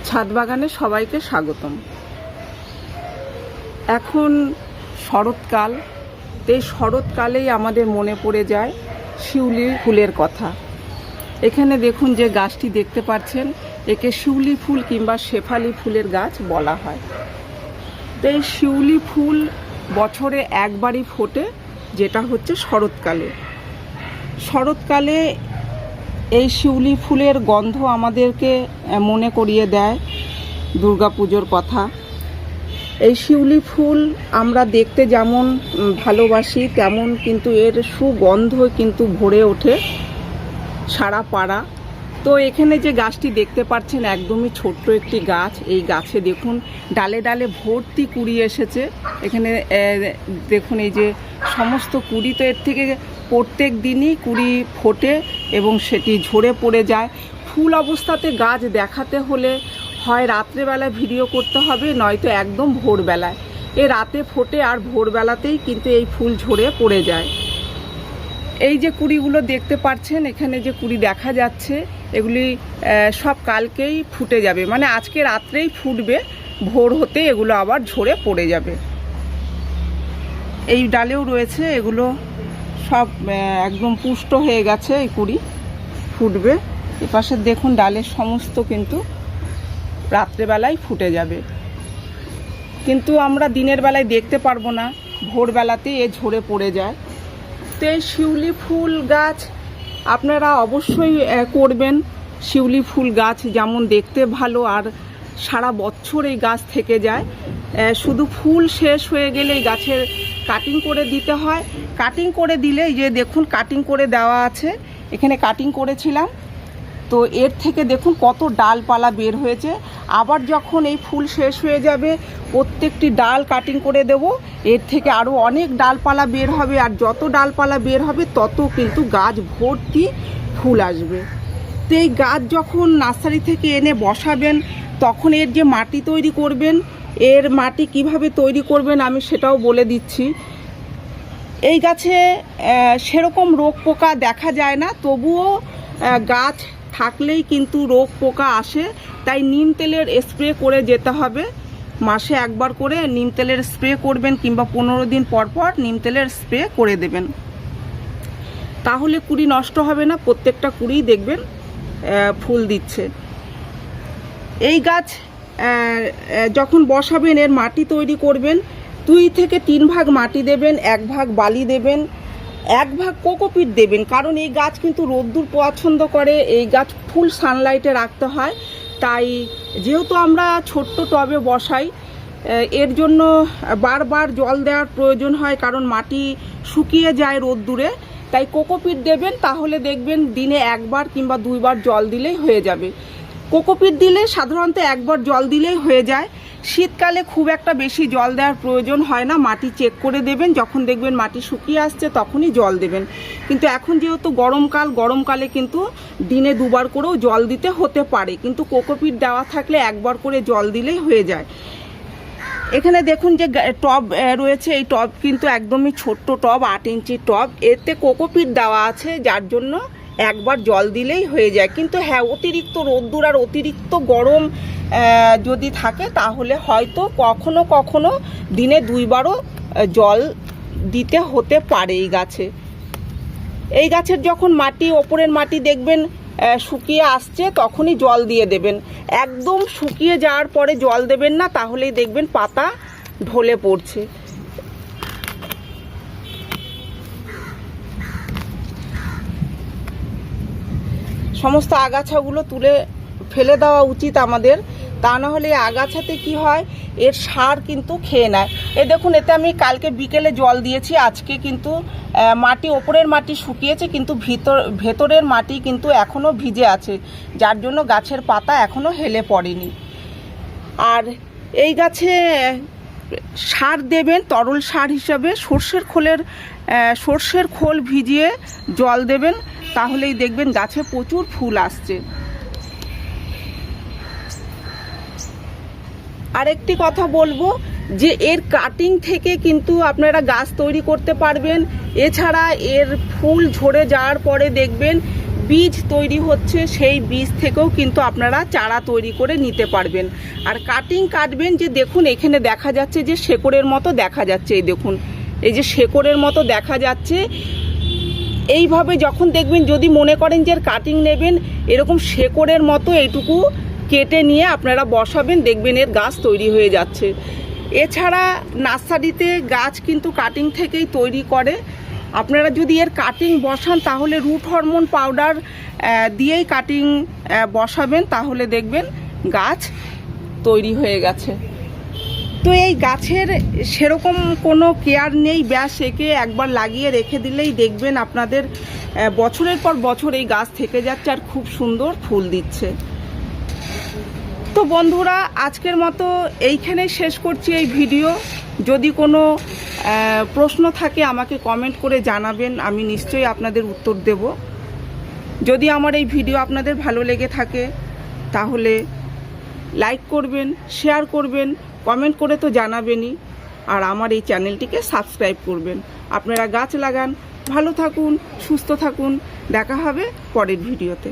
ছাদ বাগানে সবাইকে স্বাগতম। এখন শরৎকাল, এই শরৎকালেই আমাদের মনে পড়ে যায় শিউলি ফুলের কথা। এখানে দেখুন যে গাছটি দেখতে পাচ্ছেন, একে শিউলি ফুল কিংবা শেফালি ফুলের গাছ বলা হয়। তো এই শিউলি ফুল বছরে একবারই ফোটে, যেটা হচ্ছে শরৎকালে। শরৎকালে এই শিউলি ফুলের গন্ধ আমাদেরকে মনে করিয়ে দেয় দুর্গাপুজোর কথা। এই শিউলি ফুল আমরা দেখতে যেমন ভালোবাসি, তেমন কিন্তু এর সুগন্ধ কিন্তু ভরে ওঠে সারা পাড়া। তো এখানে যে গাছটি দেখতে পাচ্ছেন একদমই ছোট্ট একটি গাছ। এই গাছে দেখুন ডালে ডালে ভর্তি কুড়ি এসেছে। এখানে দেখুন এই যে সমস্ত কুড়ি, তো এর থেকে প্রত্যেক দিনই কুড়ি ফোটে এবং সেটি ঝরে পড়ে যায়। ফুল অবস্থাতে গাছ দেখাতে হলে হয় রাত্রেবেলা ভিডিও করতে হবে, নয়তো একদম ভোরবেলায়। এ রাতে ফোটে আর ভোরবেলাতেই কিন্তু এই ফুল ঝরে পড়ে যায়। এই যে কুড়িগুলো দেখতে পাচ্ছেন, এখানে যে কুড়ি দেখা যাচ্ছে, এগুলি সব কালকেই ফুটে যাবে, মানে আজকে রাত্রেই ফুটবে, ভোর হতে এগুলো আবার ঝরে পড়ে যাবে। এই ডালেও রয়েছে, এগুলো সব একদম পুষ্ট হয়ে গেছে, এই কুড়ি ফুটবে। এপাশে দেখুন ডালের সমস্ত কিন্তু রাত্রেবেলায় ফুটে যাবে, কিন্তু আমরা দিনের বেলায় দেখতে পারবো না, ভোরবেলাতে এ ঝরে পড়ে যায়। তো এই শিউলি ফুল গাছ আপনারা অবশ্যই করবেন। শিউলি ফুল গাছ যেমন দেখতে ভালো, আর সারা বছর এই গাছ থেকে যায়। শুধু ফুল শেষ হয়ে গেলে এই গাছের কাটিং করে দিতে হয়। কাটিং করে দিলে, এই যে দেখুন কাটিং করে দেওয়া আছে, এখানে কাটিং করেছিলাম, তো এর থেকে দেখুন কত ডালপালা বের হয়েছে। আবার যখন এই ফুল শেষ হয়ে যাবে, প্রত্যেকটি ডাল কাটিং করে দেব, এর থেকে আরও অনেক ডালপালা বের হবে, আর যত ডালপালা বের হবে তত কিন্তু গাছ ভর্তি ফুল আসবে। তো এই গাছ যখন নার্সারি থেকে এনে বসাবেন, তখন এর যে মাটি তৈরি করবেন, এর মাটি কিভাবে তৈরি করবেন আমি সেটাও বলে দিচ্ছি। এই গাছে সেরকম রোগ পোকা দেখা যায় না, তবুও গাছ থাকলেই কিন্তু রোগ পোকা আসে। তাই নিম তেলের স্প্রে করে যেতে হবে, মাসে একবার করে নিম তেলের স্প্রে করবেন, কিংবা 15 দিন পর পর নিম তেলের স্প্রে করে দেবেন। তাহলে কুড়ি নষ্ট হবে না, প্রত্যেকটা কুড়িই দেখবেন ফুল দিচ্ছে। এই গাছ যখন বসাবেন, এর মাটি তৈরি করবেন, 2 থেকে 3 ভাগ মাটি দেবেন, 1 ভাগ বালি দেবেন, 1 ভাগ কোকোপিট দেবেন। কারণ এই গাছ কিন্তু রোদ্দুর পছন্দ করে, এই গাছ ফুল সানলাইটে রাখতে হয়। তাই যেহেতু আমরা ছোট্ট টবে বসাই, এর জন্য বারবার জল দেওয়ার প্রয়োজন হয়, কারণ মাটি শুকিয়ে যায় রোদ্দুরে। তাই কোকোপিট দেবেন, তাহলে দেখবেন দিনে 1 বার কিংবা 2 বার জল দিলেই হয়ে যাবে। কোকোপিট দিলে সাধারণত 1 বার জল দিলেই হয়ে যায়। শীতকালে খুব একটা বেশি জল দেওয়ার প্রয়োজন হয় না, মাটি চেক করে দেবেন, যখন দেখবেন মাটি শুকিয়ে আসছে তখনই জল দেবেন। কিন্তু এখন যেহেতু গরমকালে কিন্তু দিনে 2 বার করেও জল দিতে হতে পারে, কিন্তু কোকোপিট দেওয়া থাকলে 1 বার করে জল দিলেই হয়ে যায়। এখানে দেখুন যে টব রয়েছে, এই টব কিন্তু একদমই ছোট্ট টব, 8 ইঞ্চির টব, এতে কোকোপিট দেওয়া আছে, যার জন্য 1 বার জল দিলেই হয়ে যায়। কিন্তু হ্যাঁ, অতিরিক্ত রোদ্দুর আর অতিরিক্ত গরম যদি থাকে, তাহলে হয়তো কখনো কখনো দিনে 2 বারও জল দিতে হতে পারে এই গাছে। এই গাছের যখন মাটি, ওপরের মাটি দেখবেন শুকিয়ে আসছে, তখনই জল দিয়ে দেবেন। একদম শুকিয়ে যাওয়ার পরে জল দেবেন না, তাহলেই দেখবেন পাতা ঢলে পড়ছে। সমস্ত আগাছাগুলো তুলে ফেলে দেওয়া উচিত আমাদের, তা না হলে এই আগাছাতে কি হয়, এর সার কিন্তু খেয়ে নেয়। দেখুন এতে আমি কালকে বিকেলে জল দিয়েছি, আজকে কিন্তু মাটি, ওপরের মাটি শুকিয়েছে, কিন্তু ভেতরের মাটি কিন্তু এখনও ভিজে আছে, যার জন্য গাছের পাতা এখনও হেলে পড়েনি। আর এই গাছে সার দেবেন, তরল সার হিসাবে সর্ষের খোল ভিজিয়ে জল দেবেন, তাহলেই দেখবেন গাছে প্রচুর ফুল আসছে। আরেকটি কথা বলবো যে এর কাটিং থেকে কিন্তু আপনারা গাছ তৈরি করতে পারবেন। এছাড়া এর ফুল ঝরে যাওয়ার পরে দেখবেন বীজ তৈরি হচ্ছে, সেই বীজ থেকেও কিন্তু আপনারা চারা তৈরি করে নিতে পারবেন। আর কাটিং কাটবেন যে দেখুন এখানে দেখা যাচ্ছে যে শেকড়ের মতো দেখা যাচ্ছে, এই দেখুন এই যে শেকড়ের মতো দেখা যাচ্ছে। এইভাবে যখন দেখবেন, যদি মনে করেন যে কাটিং নেবেন, এরকম শেকড়ের মতো এইটুকু কেটে নিয়ে আপনারা বসাবেন, দেখবেন এর গাছ তৈরি হয়ে যাচ্ছে। এছাড়া নার্সারিতে গাছ কিন্তু কাটিং থেকেই তৈরি করে। আপনারা যদি এর কাটিং বসান তাহলে রুট হরমোন পাউডার দিয়েই কাটিং বসাবেন, তাহলে দেখবেন গাছ তৈরি হয়ে গেছে। তো এই গাছের সেরকম কোনো কেয়ার নেই, ব্যাস একে একবার লাগিয়ে রেখে দিলেই দেখবেন আপনাদের বছরের পর বছর এই গাছ থেকে যাচ্ছে আর খুব সুন্দর ফুল দিচ্ছে। তো বন্ধুরা, আজকের মতো এইখানেই শেষ করছি এই ভিডিও। যদি কোনো প্রশ্ন থাকে আমাকে কমেন্ট করে জানাবেন, আমি নিশ্চয়ই আপনাদের উত্তর দেব। যদি আমার এই ভিডিও আপনাদের ভালো লেগে থাকে তাহলে লাইক করবেন, শেয়ার করবেন, কমেন্ট করে তো জানাবেনই, আর আমার এই চ্যানেলটিকে সাবস্ক্রাইব করবেন। আপনারা গাছ লাগান, ভালো থাকুন, সুস্থ থাকুন, দেখা হবে পরের ভিডিওতে।